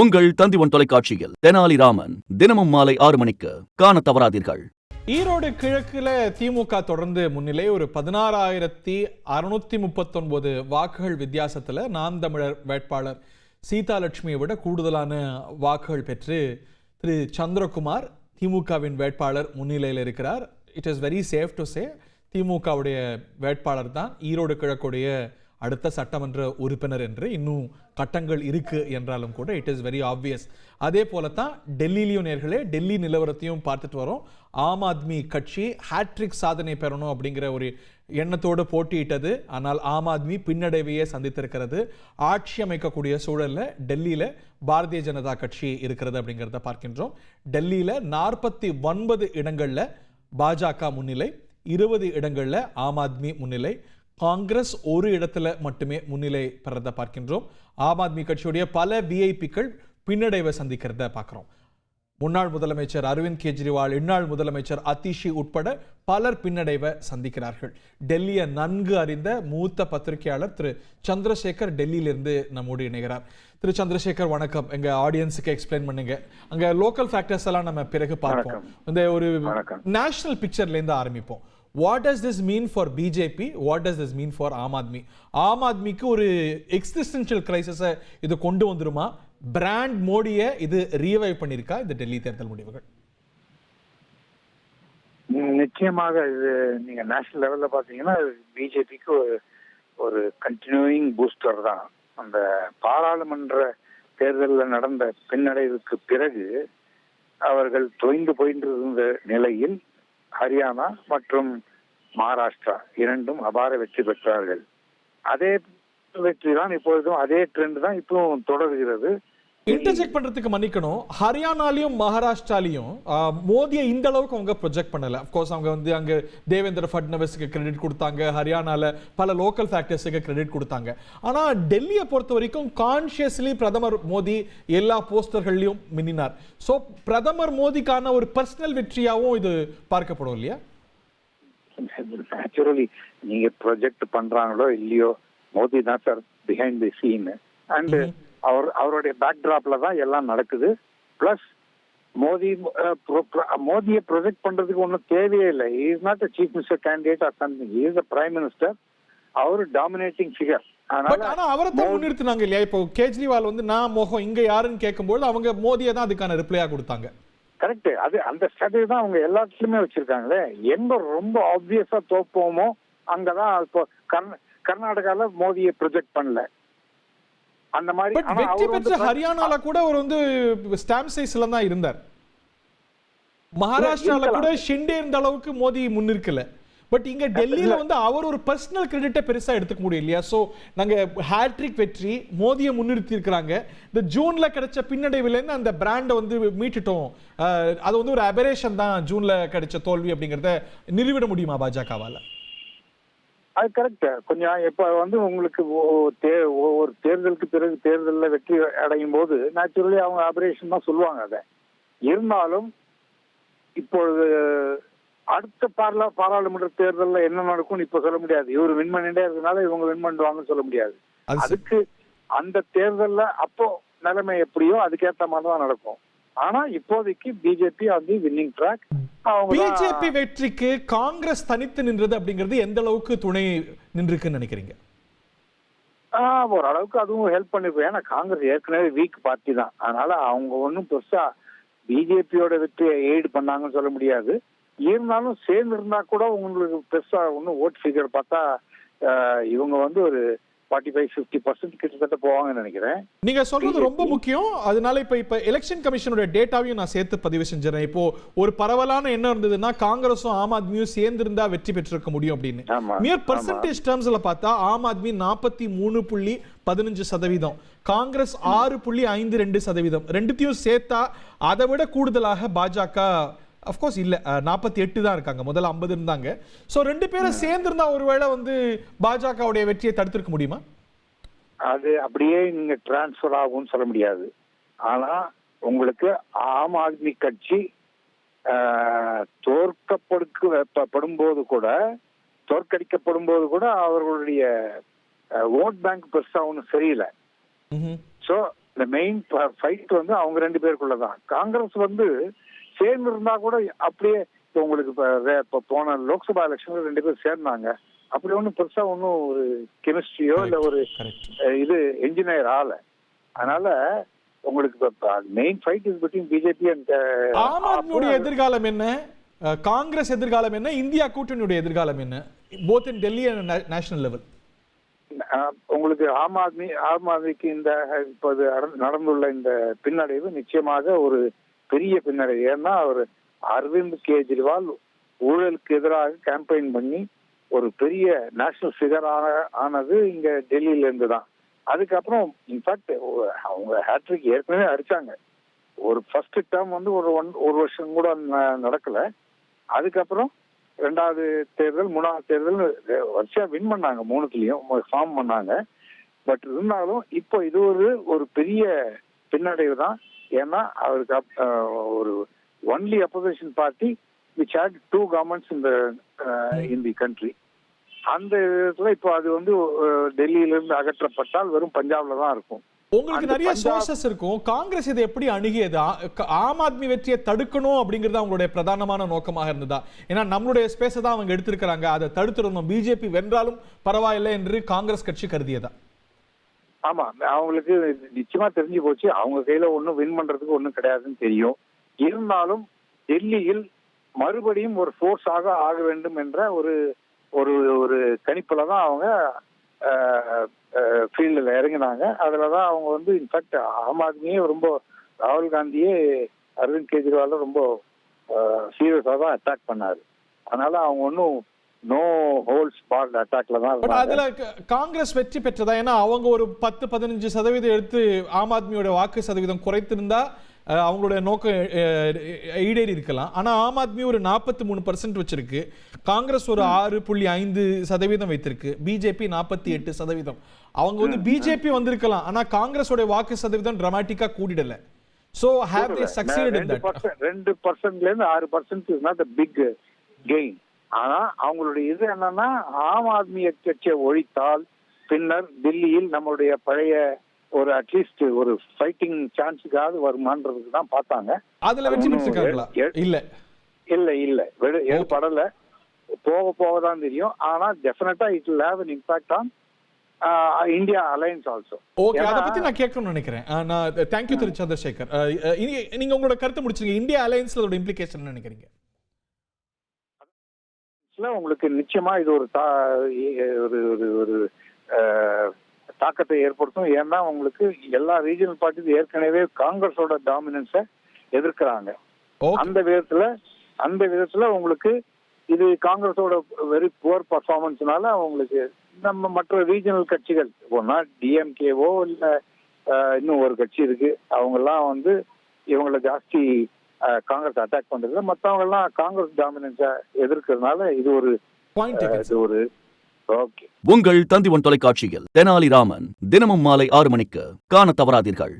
உங்கள் தந்திவன் தொலைக்காட்சியில் தெனாலிராமன் தினமும் மாலை 6 மணிக்கு காண தவறாதீர்கள். ஈரோடு கிழக்குல திமுக தொடர்ந்து முன்னிலை. ஒரு 16,639 வாக்குகள் வித்தியாசத்துல நாம் தமிழர் வேட்பாளர் சீதாலட்சுமியை விட கூடுதலான வாக்குகள் பெற்று திரு சந்திரகுமார் திமுகவின் வேட்பாளர் முன்னிலையில் இருக்கிறார். It is very safe to say திமுகவுடைய வேட்பாளர் தான் ஈரோடு கிழக்குடைய அடுத்த சட்டமன்ற உறுப்பினர் என்று இன்னும் கட்டங்கள் இருக்கு என்றாலும் கூட இட் இஸ் வெரி ஆப்வியஸ். அதே போல தான் டெல்லியிலையும் நேர்களே டெல்லி நிலவரத்தையும் பார்த்துட்டு வரோம். ஆம் ஆத்மி கட்சி ஹேட்ரிக் சாதனை பெறணும் அப்படிங்கிற ஒரு எண்ணத்தோடு போட்டியிட்டது. ஆனால் ஆம் ஆத்மி பின்னடைவையே சந்தித்திருக்கிறது. ஆட்சி அமைக்கக்கூடிய சூழல்ல டெல்லியில பாரதிய ஜனதா கட்சி இருக்கிறது அப்படிங்கிறத பார்க்கின்றோம். டெல்லியில 49 இடங்கள்ல பாஜக முன்னிலை, 20 இடங்கள்ல ஆம் ஆத்மி முன்னிலை. காங்கிரஸ் ஒரு இடத்துல மட்டுமே முன்னிலை பெறத பார்க்கின்றோம். ஆம் ஆத்மி கட்சியுடைய பல விஐபிக்கள் பின்னடைவை சந்திக்கிறத பார்க்கிறோம். முன்னாள் முதலமைச்சர் அரவிந்த் கெஜ்ரிவால், இந்நாள் முதலமைச்சர் அதிஷி உட்பட பலர் பின்னடைவை சந்திக்கிறார்கள். டெல்லியை நன்கு அறிந்த மூத்த பத்திரிகையாளர் திரு சந்திரசேகர் டெல்லியிலிருந்து நம்மோடு இணைகிறார். திரு சந்திரசேகர் வணக்கம். எங்க ஆடியன்ஸுக்கு எக்ஸ்பிளைன் பண்ணுங்க. அங்க லோக்கல் ஃபேக்டர்ஸ் எல்லாம் நம்ம பிறகு பார்ப்போம். இந்த ஒரு நேஷனல் பிக்சர்ல இருந்து ஆரம்பிப்போம். What does this mean for BJP? What does this mean for Aam Aadmi? ஆம் ஆத்மிக்கு ஒரு எக்ஸிஸ்டென்ஷியல் கிரைசிஸை இது கொண்டு வந்துருமா? பிராண்ட் மோடியை இது ரீவைவ் பண்ணிருக்கா இந்த டெல்லி தேர்தல் முடிவுகள்? நிச்சயமாக இது நீங்க நேஷனல் லெவல்ல பாத்தீங்கன்னா பிஜேபிக்கு ஒரு கண்டினியூயிங் பூஸ்டர் தான். அந்த பாராளுமன்ற தேர்தலில் நடந்த பின்னடைவுக்கு பிறகு அவர்கள் தொய்ந்து போயிருந்த நிலையில் ஹரியானா மற்றும் மகாராஷ்டிரா இரண்டும் அபார வெற்றி பெற்றார்கள். அதே வெற்றி தான் இப்பொழுதும், அதே ட்ரெண்ட் தான் இப்பவும் தொடர்கிறது. இன்டர்ஜெக்ட் பண்றதுக்கு மன்னிக்கணும், ஹரியானாலையும் மகாராஷ்டிராலையும் மோடியை இந்த அளவுக்கு அவங்க ப்ரொஜெக்ட் பண்ணல. அப்கோர்ஸ் அவங்க வந்து அங்க தேவேந்திர ஃபட்னவிஸுக்கு கிரெடிட் கொடுத்தாங்க, ஹரியானால பல லோக்கல் ஃபேக்டர்ஸுக்கு கிரெடிட் கொடுத்தாங்க. ஆனா டெல்லியை பொறுத்த வரைக்கும் கான்சியஸ்லி பிரதமர் மோடி எல்லா போஸ்டர்கள்லயும் மின்னினார். ஸோ பிரதமர் மோடிக்கான ஒரு பர்சனல் வெற்றியாகவும் இது பார்க்கப்படும் இல்லையா? நேச்சுரலி நீங்க ப்ரொஜெக்ட் பண்றாங்களோ இல்லையோ, மோடி தான் sir behind the scene. And அவருடைய பேக்ட்ராப்ல தான் எல்லாம் நடக்குது. பிளஸ் மோடியை ப்ரொஜெக்ட் பண்றதுக்கு ஒன்றும் தேவையே இல்லை. Is not a chief minister candidate or something. Is a prime minister. அவர் டாமினேட்டிங் ஃபிகர். ஆனா அவரை தான் முன்னிறுத்தினாங்க இல்லையா? இப்போ கேஜ்ரிவால் வந்து நான் மோகம் இங்க யாருன்னு கேட்கும்போது அவங்க மோடியை தான் அதுக்கான ரிப்ளையா கொடுத்தாங்க. கரெக்ட். அந்த ஸ்ட்ராட்டஜி தான் அவங்க எல்லாத்துலயுமே வச்சிருக்காங்களே. எங்க ரொம்ப ஆப்வியஸா தோப்போமோ அங்கதான். இப்போ கர்நாடகால மோடியை ப்ரொஜெக்ட் பண்ணல. அந்த மாதிரி வெற்றி பெற்ற ஹரியானால கூட ஒரு வந்து ஸ்டாம்ப் சைஸ்ல தான் இருந்தார். மகாராஷ்டிரால கூட ஷிண்டே இருந்த அளவுக்கு மோடி முன்னிற்கல. பட் இங்க டெல்லியில வந்து அவர் ஒரு பர்சனல் கிரெடிட்டை பெருசா எடுத்துக்க முடியும் இல்லையா? சோ நாங்க ஹேட்ரிக் வெற்றி, மோடியை முன்னிறுத்தி இருக்கிறாங்க. இந்த ஜூன்ல கிடைச்ச பின்னடைவுல இருந்து அந்த பிராண்டை வந்து மீட்டுட்டோம். அது வந்து ஒரு அபரேஷன் தான் ஜூன்ல கிடைச்ச தோல்வி அப்படிங்கறத நிறுவிட முடியுமா பாஜகவால? அது கரெக்ட். கொஞ்சம் இப்ப வந்து உங்களுக்கு ஒரு தேர்தலுக்கு பிறகு தேர்தலில் வெற்றி அடையும் போது நேச்சுரலி அவங்க ஆபரேஷன் தான் சொல்லுவாங்க. அதை இருந்தாலும் இப்பொழுது அடுத்த பாராளுமன்ற தேர்தலில் என்ன நடக்கும்னு இப்ப சொல்ல முடியாது. இவர் வின் பண்ணிட்டே இருக்கிறதுனால இவங்க வின் பண்ணுவாங்கன்னு சொல்ல முடியாது. அதுக்கு அந்த தேர்தலில் அப்போ நிலைமை எப்படியோ அதுக்கேற்ற மாதிரி தான் நடக்கும். ஆனா இப்போதைக்கு BJP on the winning track. BJP வெற்றிக்கு காங்கிரஸ் தனித்து நின்றது அப்படிங்கிறது எந்த அளவுக்கு துணை நின்றுக்குன்னு நினைக்கிறீங்க? ஓரளவுக்கு அதுவும் ஹெல்ப் பண்ணிருக்கும். ஏன்னா காங்கிரஸ் ஏற்கனவே வீக் பார்ட்டி தான். அதனால அவங்க ஒன்றும் பெருசா பிஜேபியோட வெற்றியை எய்டு பண்ணாங்கன்னு சொல்ல முடியாது. இருந்தாலும் சேர்ந்து இருந்தா கூட உங்களுக்கு பெருசா ஒன்றும் ஓட் ஃபிகர் பார்த்தா இவங்க வந்து ஒரு 45-50% கிட்டத்தட்ட போவாங்கன்னு நினைக்கிறேன். நீங்க சொல்றது ரொம்ப முக்கியம். அதனால இப்ப எலெக்ஷன் கமிஷனுடைய டேட்டாவையும் நான் சேர்த்து பதிவு செஞ்சேன். இப்போ ஒரு பரவலான என்ன இருந்ததுன்னா காங்கிரஸும் ஆம் ஆத்மியும் சேர்ந்து இருந்தா வெற்றி பெற்றிருக்க முடியும் அப்படின்னு. மியர் பெர்சன்டேஜ் டர்ம்ஸ்ல பார்த்தா ஆம் ஆத்மி 43.15%, காங்கிரஸ் 6.52%. ரெண்டுத்தையும் சேர்த்தா அதை விட கூடுதலாக பாஜக அஃப்கோர்ஸ் இல்ல 48 தான் இருக்காங்க. முதல்ல 50 இருந்தாங்க. சோ ரெண்டு பேரும் சேர்ந்து இருந்தா ஒருவேளை வந்து பாஜகவுடைய வெற்றியை தடுத்திருக்க முடியுமா? அது அப்படியே நீங்க டிரான்ஸ்பர் ஆகும்னு சொல்ல முடியாது. ஆனா உங்களுக்கு ஆம் ஆத்மி கட்சி தோற்கடிக்கப்படும் போது கூட அவர்களுடைய ஓட் பேங்க் பெருசா ஒன்றும் சரியில்லை. சோ இந்த மெயின் ஃபைட் வந்து அவங்க 2 பேருக்குள்ளதான். காங்கிரஸ் வந்து சேர்ந்து இருந்தா கூட அப்படியே இப்போ உங்களுக்கு இப்போ போன லோக்சபா எலெக்ஷன்ல 2 பேர் சேர்ந்தாங்க. அப்படி ஒன்றும் பெருசா ஒன்றும் ஒரு கெமிஸ்ட்ரியோ இல்ல ஒரு இது என்ஜினியர் ஆல. அதனால உங்களுக்கு main fight is between BJP and ஆம் ஆத்மியுடைய எதிர்காலம் என்ன, காங்கிரஸ் எதிர்காலம் என்ன, இந்தியா கூட்டணியுடைய எதிர்காலம் என்ன, both in Delhi and national level? உங்களுக்கு ஆம் ஆத்மிக்கு இந்த இப்போது நடந்துள்ள இந்த பின்னடைவு நிச்சயமாக ஒரு பெரிய பின்னடைவு. ஏன்னா அவர் அரவிந்த் கெஜ்ரிவால் ஊழலுக்கு எதிராக கேம்பெயின் பண்ணி ஒரு பெரிய நேஷனல் ஃபிகர் ஆனது இங்க டெல்லியில இருந்து தான். அதுக்கப்புறம் இன்ஃபேக்ட் அவங்க ஹேட்ரிக் ஏற்கனவே அடிச்சாங்க. ஒரு ஃபர்ஸ்ட் டேர்ம் வந்து ஒரு வருஷம் கூட நடக்கல. அதுக்கப்புறம் 2வது தேர்தல் 3வது தேர்தல் வருஷம் வின் பண்ணாங்க, 3த்துலயும் ஃபார்ம் பண்ணாங்க. பட் இருந்தாலும் இப்போ இது ஒரு பெரிய பின்னடைவு தான். ஏன்னா அவருக்கு ஒரு only opposition party which had 2 governments in the country. அந்த விதத்துல இப்போ அது வந்து டெல்லியில இருந்து அகற்றப்பட்டால் வெறும் பஞ்சாப்ல தான் இருக்கும். உங்களுக்கு நிறைய சோர்சஸ் இருக்கும். காங்கிரஸ் இதை எப்படி அணுகியது? ஆம் ஆத்மி வெற்றியை தடுக்கணும் அப்படிங்கிறது அவங்களுடைய பிரதானமான நோக்கமாக இருந்ததா? ஏன்னா நம்மளுடைய ஸ்பேஸை தான் அவங்க எடுத்திருக்கிறாங்க, அதை தடுத்துடணும், பிஜேபி வென்றாலும் பரவாயில்லை என்று காங்கிரஸ் கட்சி கருதியதா? ஆமா, அவங்களுக்கு நிச்சயமா தெரிஞ்சு போச்சு அவங்க கையில ஒன்னும் வின் பண்றதுக்கு ஒன்றும் கிடையாதுன்னு தெரியும். இருந்தாலும் டெல்லியில் மறுபடியும் ஒரு ஃபோர்ஸ் ஆக வேண்டும் என்ற ஒரு ஒரு ஒரு கணிப்புல தான் அவங்க ஃபீல்டில் இறங்கினாங்க. அதுலதான் அவங்க வந்து இன்ஃபேக்ட் ஆம் ஆத்மியே ரொம்ப ராகுல் காந்தியே அரவிந்த் கெஜ்ரிவால ரொம்ப சீரியஸா தான் அட்டாக் பண்ணாரு. அதனால அவங்க ஒன்றும் நோ ஹோல்ஸ் பார்ட் அட்டாக்ல தான். அதுல காங்கிரஸ் வெற்றி பெற்றதா? ஏன்னா அவங்க ஒரு 10-15% எடுத்து ஆம் ஆத்மியோட வாக்கு சதவீதம் குறைத்திருந்தா அவங்களுடைய நோக்கம் ஈடேறி இருக்கலாம். ஆனா ஆம் ஆத்மி ஒரு 43% வச்சிருக்கு, காங்கிரஸ் ஒரு 6.5% வைத்திருக்கு, பிஜேபி 48%. அவங்க வந்து பிஜேபி வந்திருக்கலாம், ஆனா காங்கிரஸோட வாக்கு சதவீதம் டிராமாட்டிக்கா கூடிடல. So have they succeeded in that? 2%ல இருந்து 6% is not a big gain. ஆனா அவங்களுடைய இது என்னன்னா ஆம் ஆத்மி கட்சியை ஒழித்தால் பின்னர் டெல்லியில் நம்மளுடைய பழைய ஒரு அட்லீஸ்ட் ஒரு ஃபைட்டிங் சான்ஸுக்காவது வருமானதுக்கு தான் பார்த்தாங்க. அதுல வெற்றி பெற்றிருக்காங்களா? இல்ல இல்ல இல்ல ஏற்படல. போக தான் தெரியும். ஆனா டெஃபினட்டா it will have an impact on India alliance also. Okay, அத பத்தி நான் கேட்கணும்னு நினைக்கிறேன். நான் தேங்க்யூ திரு சந்திரசேகர். நீங்க உங்களோட கருத்து முடிச்சிருங்க. இந்தியா அலையன்ஸ்ல அதோட இம்ப்ளிகேஷன் நினைக்கிறீங்க? உங்களுக்கு நிச்சயமா இது ஒரு ஒரு தாக்கத்தை ஏற்படுத்தும். ஏன்னா உங்களுக்கு எல்லா ரீஜனல் பார்ட்டிஸ் ஏற்கனவே காங்கிரஸோட டாமினன்ஸை எதிர்க்கிறாங்க. அந்த விதத்துல உங்களுக்கு இது காங்கிரஸோட வெரி புவர் பர்ஃபார்மன்ஸ்னால அவங்களுக்கு நம்ம மற்ற ரீஜனல் கட்சிகள் ஒன்னா டிஎம்கேவோ இல்ல இன்னும் ஒரு கட்சி இருக்கு, அவங்க எல்லாம் வந்து இவங்கள ஜாஸ்தி காங்கிரஸ் அட்டாக் பண்றதுல, மற்றவங்க எல்லாம் காங்கிரஸ் டாமினன்ஸை எதிர்க்கிறதுனால இது ஒரு ஓகே. உங்கள் தந்தி ஒன் தொலைக்காட்சியில் தெனாலிராமன் தினமும் மாலை 6 மணிக்கு காண தவறாதீர்கள்.